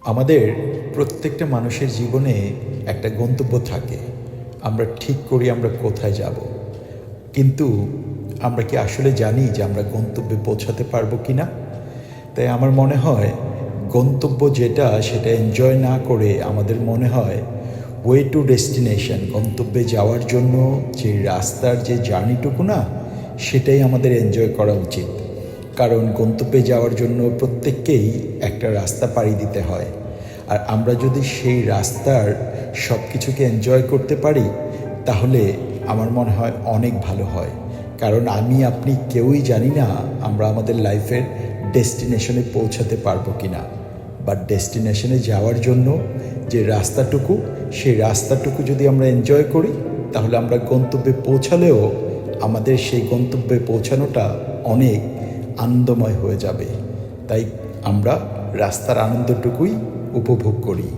আমাদের প্রত্যেকটা মানুষের জীবনে একটা গন্তব্য থাকে। আমরা ঠিক করি আমরা কোথায় যাব, কিন্তু আমরা কি আসলে জানি যে আমরা গন্তব্যে পৌঁছাতে পারবো কি না? তাই আমার মনে হয় গন্তব্য যেটা সেটা এনজয় না করে আমাদের মনে হয় ওয়ে টু ডেস্টিনেশন, গন্তব্যে যাওয়ার জন্য যে রাস্তার যে জার্নিটুকু না, সেটাই আমাদের এনজয় করা উচিত। কারণ গন্তব্যে যাওয়ার জন্য প্রত্যেককেই একটা রাস্তা পাড়ি দিতে হয়, আর আমরা যদি সেই রাস্তার সব কিছুকে এনজয় করতে পারি তাহলে আমার মনে হয় অনেক ভালো হয়। কারণ আমি আপনি কেউই জানি না আমরা আমাদের লাইফের ডেস্টিনেশনে পৌঁছাতে পারবো কি না, বাট ডেস্টিনেশনে যাওয়ার জন্য যে রাস্তাটুকু, সেই রাস্তাটুকু যদি আমরা এনজয় করি তাহলে আমরা গন্তব্যে পৌঁছালেও আমাদের সেই গন্তব্যে পৌঁছানোটা অনেক আনন্দময় হয়ে যাবে। তাই আমরা রাস্তার আনন্দটুকুই উপভোগ করি।